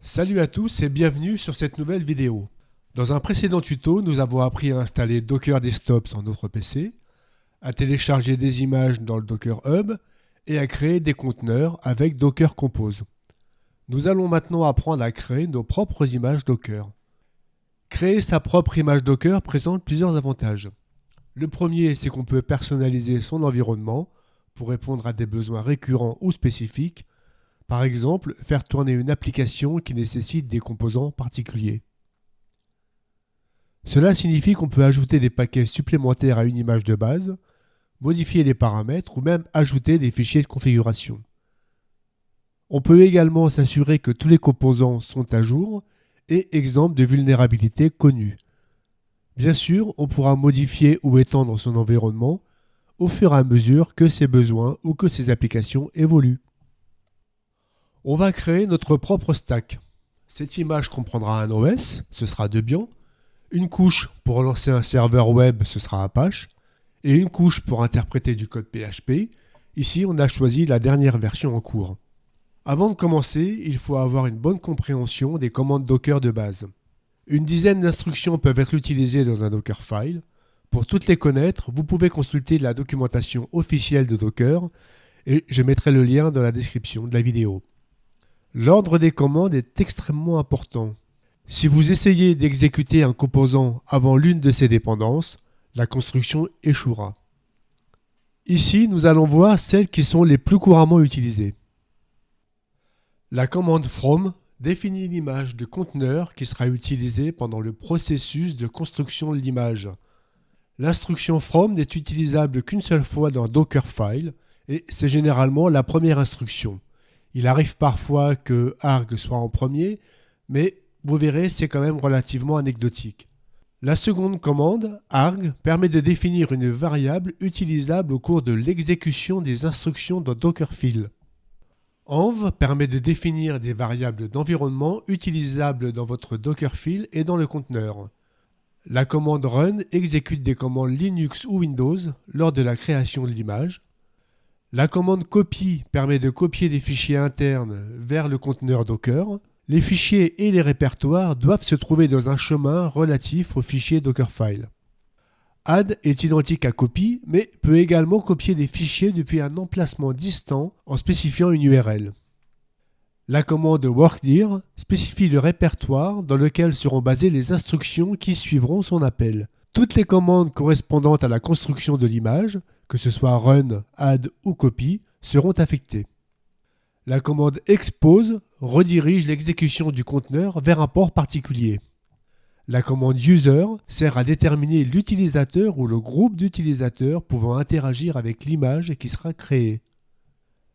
Salut à tous et bienvenue sur cette nouvelle vidéo. Dans un précédent tuto, nous avons appris à installer Docker Desktop sur notre PC, à télécharger des images dans le Docker Hub et à créer des conteneurs avec Docker Compose. Nous allons maintenant apprendre à créer nos propres images Docker. Créer sa propre image Docker présente plusieurs avantages. Le premier, c'est qu'on peut personnaliser son environnement pour répondre à des besoins récurrents ou spécifiques. Par exemple, faire tourner une application qui nécessite des composants particuliers. Cela signifie qu'on peut ajouter des paquets supplémentaires à une image de base, modifier les paramètres ou même ajouter des fichiers de configuration. On peut également s'assurer que tous les composants sont à jour et exempts de vulnérabilités connues. Bien sûr, on pourra modifier ou étendre son environnement au fur et à mesure que ses besoins ou que ses applications évoluent. On va créer notre propre stack. Cette image comprendra un OS, ce sera Debian, une couche pour lancer un serveur web, ce sera Apache, et une couche pour interpréter du code PHP. Ici, on a choisi la dernière version en cours. Avant de commencer, il faut avoir une bonne compréhension des commandes Docker de base. Une dizaine d'instructions peuvent être utilisées dans un Dockerfile. Pour toutes les connaître, vous pouvez consulter la documentation officielle de Docker et je mettrai le lien dans la description de la vidéo. L'ordre des commandes est extrêmement important. Si vous essayez d'exécuter un composant avant l'une de ses dépendances, la construction échouera. Ici, nous allons voir celles qui sont les plus couramment utilisées. La commande from définit l'image de conteneur qui sera utilisée pendant le processus de construction de l'image. L'instruction from n'est utilisable qu'une seule fois dans Dockerfile et c'est généralement la première instruction. Il arrive parfois que arg soit en premier, mais vous verrez, c'est quand même relativement anecdotique. La seconde commande, arg, permet de définir une variable utilisable au cours de l'exécution des instructions dans Dockerfile. Env permet de définir des variables d'environnement utilisables dans votre Dockerfile et dans le conteneur. La commande run exécute des commandes Linux ou Windows lors de la création de l'image. La commande copy permet de copier des fichiers internes vers le conteneur Docker. Les fichiers et les répertoires doivent se trouver dans un chemin relatif au fichier Dockerfile. Add est identique à copy, mais peut également copier des fichiers depuis un emplacement distant en spécifiant une URL. La commande workdir spécifie le répertoire dans lequel seront basées les instructions qui suivront son appel. Toutes les commandes correspondantes à la construction de l'image, que ce soit run, add ou copy, seront affectées. La commande expose redirige l'exécution du conteneur vers un port particulier. La commande user sert à déterminer l'utilisateur ou le groupe d'utilisateurs pouvant interagir avec l'image qui sera créée.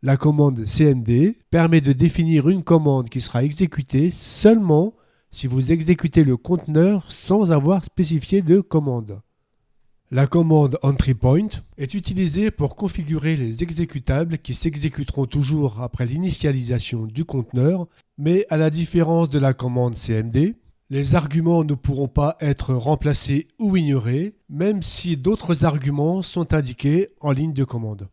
La commande cmd permet de définir une commande qui sera exécutée seulement si vous exécutez le conteneur sans avoir spécifié de commande. La commande entryPoint est utilisée pour configurer les exécutables qui s'exécuteront toujours après l'initialisation du conteneur, mais à la différence de la commande cmd, les arguments ne pourront pas être remplacés ou ignorés, même si d'autres arguments sont indiqués en ligne de commande.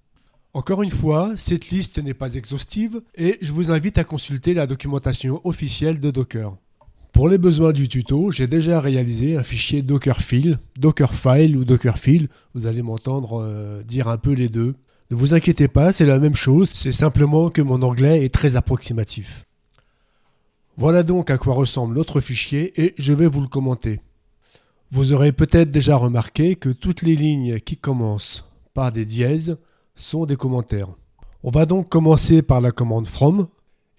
Encore une fois, cette liste n'est pas exhaustive et je vous invite à consulter la documentation officielle de Docker. Pour les besoins du tuto, j'ai déjà réalisé un fichier Dockerfile, Dockerfile ou Dockerfile. Vous allez m'entendre dire un peu les deux. Ne vous inquiétez pas, c'est la même chose, c'est simplement que mon anglais est très approximatif. Voilà donc à quoi ressemble notre fichier et je vais vous le commenter. Vous aurez peut-être déjà remarqué que toutes les lignes qui commencent par des dièses sont des commentaires. On va donc commencer par la commande from.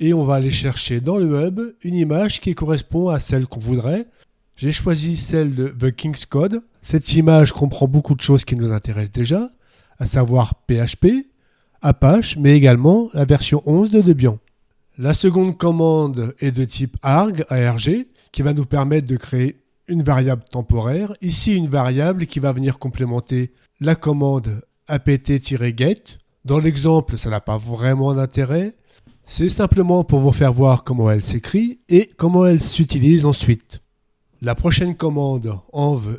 Et on va aller chercher dans le hub une image qui correspond à celle qu'on voudrait. J'ai choisi celle de The King's Code. Cette image comprend beaucoup de choses qui nous intéressent déjà, à savoir PHP, Apache, mais également la version 11 de Debian. La seconde commande est de type arg, qui va nous permettre de créer une variable temporaire. Ici, une variable qui va venir complémenter la commande apt-get. Dans l'exemple, ça n'a pas vraiment d'intérêt. C'est simplement pour vous faire voir comment elle s'écrit et comment elle s'utilise ensuite. La prochaine commande env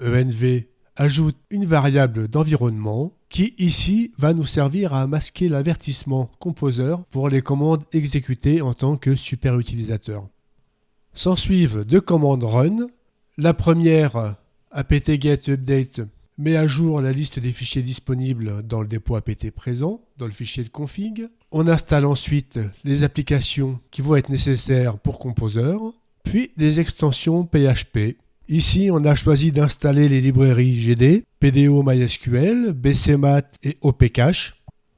ajoute une variable d'environnement qui ici va nous servir à masquer l'avertissement Composer pour les commandes exécutées en tant que super utilisateur. S'ensuivent deux commandes run. La première, apt-get update, met à jour la liste des fichiers disponibles dans le dépôt apt présent, dans le fichier de config. On installe ensuite les applications qui vont être nécessaires pour Composer, puis des extensions PHP. Ici, on a choisi d'installer les librairies GD, PDO MySQL, BCMat et OPCache.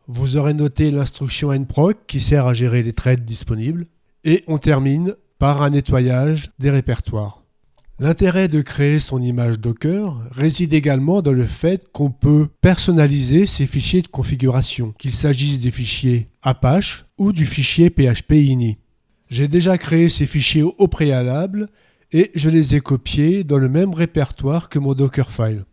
Vous aurez noté l'instruction nproc qui sert à gérer les threads disponibles. Et on termine par un nettoyage des répertoires. L'intérêt de créer son image Docker réside également dans le fait qu'on peut personnaliser ses fichiers de configuration, qu'il s'agisse des fichiers Apache ou du fichier PHP-ini. J'ai déjà créé ces fichiers au préalable et je les ai copiés dans le même répertoire que mon Dockerfile.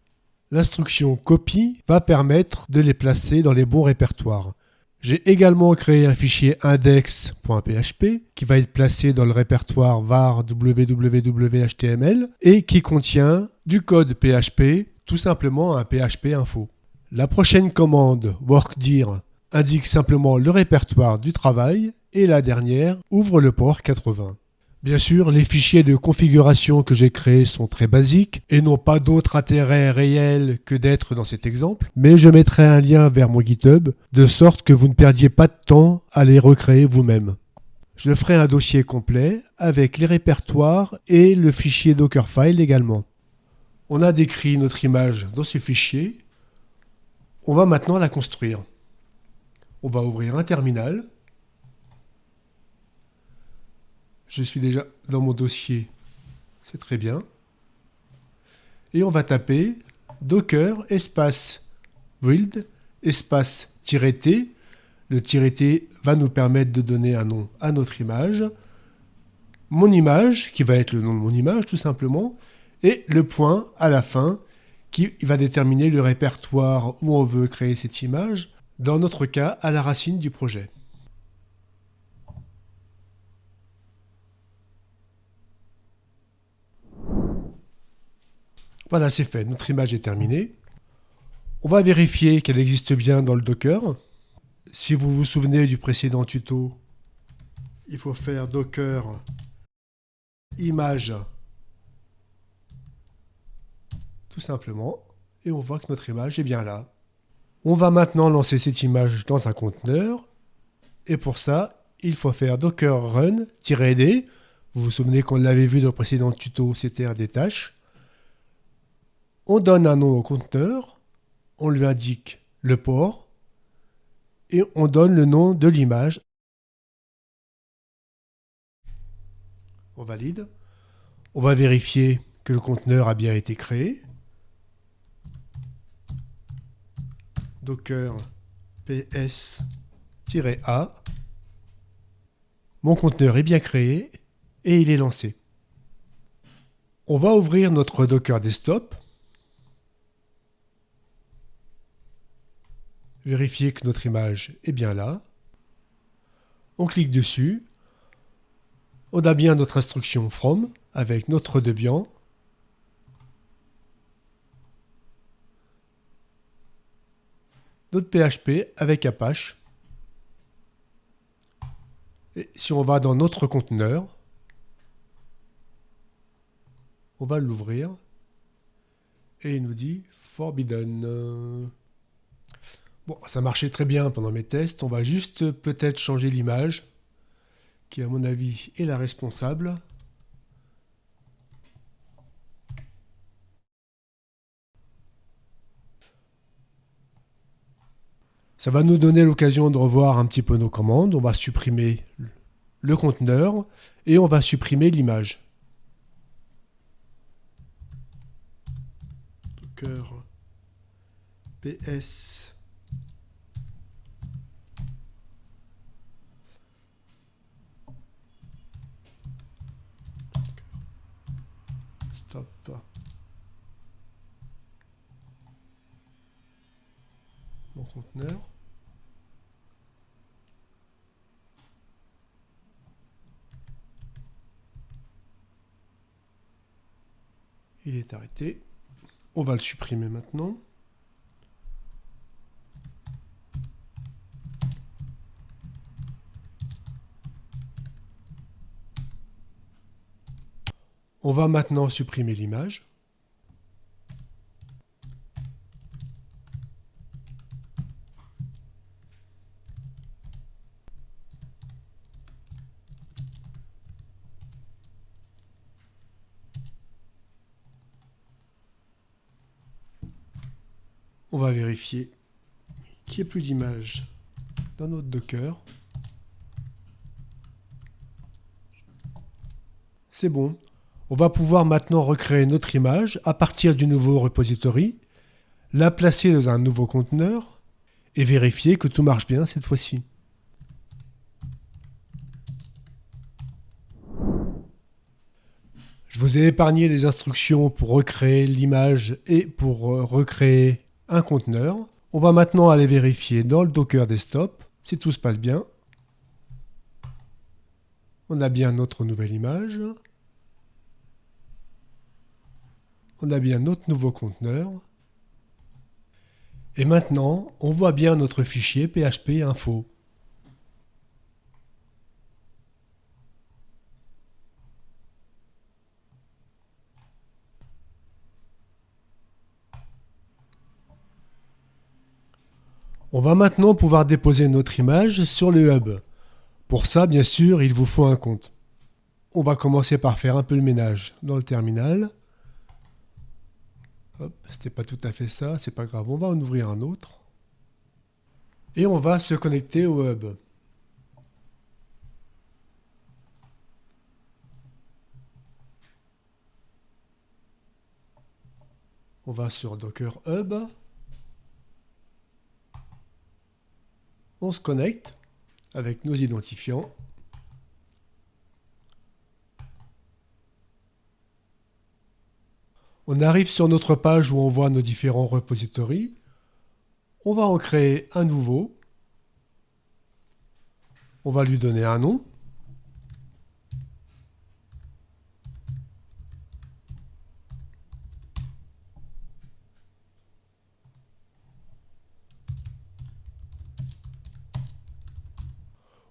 L'instruction copy va permettre de les placer dans les bons répertoires. J'ai également créé un fichier index.php qui va être placé dans le répertoire var www.html et qui contient du code PHP, tout simplement un PHP info. La prochaine commande workdir indique simplement le répertoire du travail et la dernière ouvre le port 80. Bien sûr, les fichiers de configuration que j'ai créés sont très basiques et n'ont pas d'autre intérêt réel que d'être dans cet exemple, mais je mettrai un lien vers mon GitHub de sorte que vous ne perdiez pas de temps à les recréer vous-même. Je ferai un dossier complet avec les répertoires et le fichier Dockerfile également. On a décrit notre image dans ce fichier. On va maintenant la construire. On va ouvrir un terminal. Je suis déjà dans mon dossier, c'est très bien. Et on va taper docker espace build espace -t. Le -t va nous permettre de donner un nom à notre image. Mon image, qui va être le nom de mon image tout simplement. Et le point à la fin, qui va déterminer le répertoire où on veut créer cette image. Dans notre cas, à la racine du projet. Voilà, c'est fait. Notre image est terminée. On va vérifier qu'elle existe bien dans le Docker. Si vous vous souvenez du précédent tuto, il faut faire docker image tout simplement. Et on voit que notre image est bien là. On va maintenant lancer cette image dans un conteneur. Et pour ça, il faut faire docker run-d. Vous vous souvenez qu'on l'avait vu dans le précédent tuto, c'était un détache. On donne un nom au conteneur, on lui indique le port et on donne le nom de l'image. On valide. On va vérifier que le conteneur a bien été créé. Docker ps-a. Mon conteneur est bien créé et il est lancé. On va ouvrir notre Docker Desktop. Vérifier que notre image est bien là. On clique dessus. On a bien notre instruction from avec notre Debian. Notre PHP avec Apache. Et si on va dans notre conteneur, on va l'ouvrir et il nous dit Forbidden. Bon, ça marchait très bien pendant mes tests. On va juste peut-être changer l'image, qui à mon avis est la responsable. Ça va nous donner l'occasion de revoir un petit peu nos commandes. On va supprimer le conteneur et on va supprimer l'image. Docker ps stop mon conteneur. Il est arrêté. On va le supprimer maintenant. On va maintenant supprimer l'image. On va vérifier qu'il n'y ait plus d'image dans notre Docker. C'est bon. On va pouvoir maintenant recréer notre image à partir du nouveau repository, la placer dans un nouveau conteneur et vérifier que tout marche bien cette fois-ci. Je vous ai épargné les instructions pour recréer l'image et pour recréer un conteneur. On va maintenant aller vérifier dans le Docker Desktop si tout se passe bien. On a bien notre nouvelle image. On a bien notre nouveau conteneur. Et maintenant, on voit bien notre fichier PHP info. On va maintenant pouvoir déposer notre image sur le hub. Pour ça, bien sûr, il vous faut un compte. On va commencer par faire un peu le ménage dans le terminal. Hop, c'était pas tout à fait ça, c'est pas grave, on va en ouvrir un autre. Et on va se connecter au hub. On va sur Docker Hub. On se connecte avec nos identifiants. On arrive sur notre page où on voit nos différents repositories. On va en créer un nouveau. On va lui donner un nom.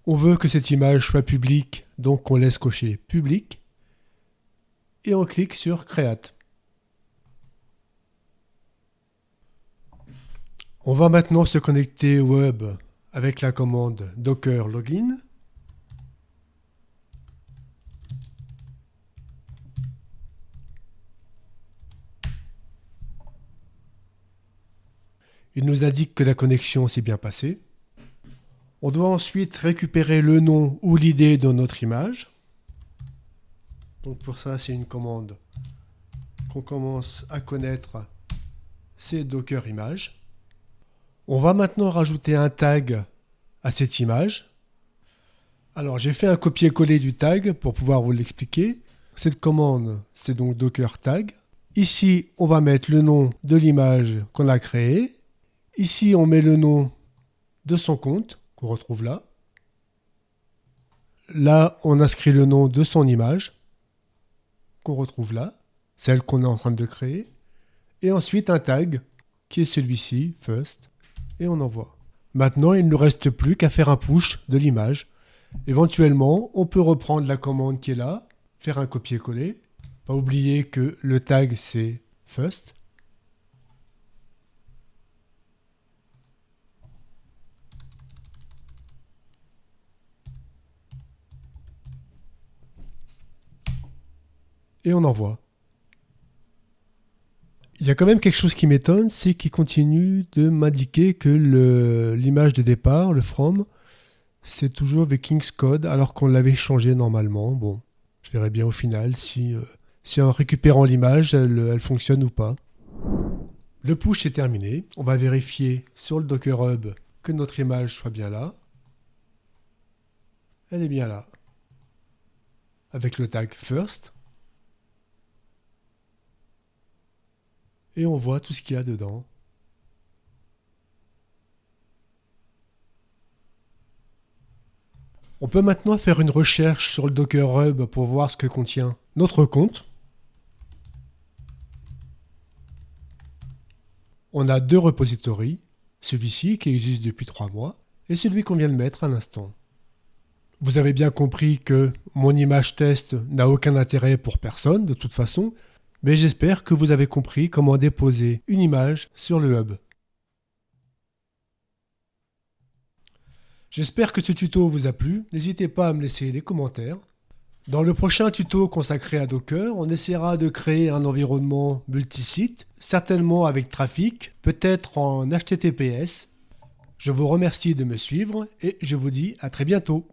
On veut que cette image soit publique, donc on laisse cocher public. Et on clique sur Create. On va maintenant se connecter au web avec la commande docker login. Il nous indique que la connexion s'est bien passée. On doit ensuite récupérer le nom ou l'idée de notre image. Donc pour ça, c'est une commande qu'on commence à connaître, c'est docker image. On va maintenant rajouter un tag à cette image. Alors j'ai fait un copier-coller du tag pour pouvoir vous l'expliquer. Cette commande, c'est donc docker tag. Ici, on va mettre le nom de l'image qu'on a créée. Ici, on met le nom de son compte, qu'on retrouve là. Là, on inscrit le nom de son image, qu'on retrouve là, celle qu'on est en train de créer. Et ensuite, un tag, qui est celui-ci, first. Et on envoie. Maintenant, il ne nous reste plus qu'à faire un push de l'image. Éventuellement, on peut reprendre la commande qui est là, faire un copier-coller. Pas oublier que le tag, c'est first. Et on envoie. Il y a quand même quelque chose qui m'étonne, c'est qu'il continue de m'indiquer que l'image de départ, le from, c'est toujours The King's Code, alors qu'on l'avait changé normalement. Bon, je verrai bien au final si en récupérant l'image, elle fonctionne ou pas. Le push est terminé. On va vérifier sur le Docker Hub que notre image soit bien là. Elle est bien là. Avec le tag first. Et on voit tout ce qu'il y a dedans. On peut maintenant faire une recherche sur le Docker Hub pour voir ce que contient notre compte. On a deux repositories, celui-ci qui existe depuis 3 mois et celui qu'on vient de mettre à l'instant. Vous avez bien compris que mon image test n'a aucun intérêt pour personne de toute façon, mais j'espère que vous avez compris comment déposer une image sur le hub. J'espère que ce tuto vous a plu, n'hésitez pas à me laisser des commentaires. Dans le prochain tuto consacré à Docker, on essaiera de créer un environnement multisite, certainement avec trafic, peut-être en HTTPS. Je vous remercie de me suivre et je vous dis à très bientôt.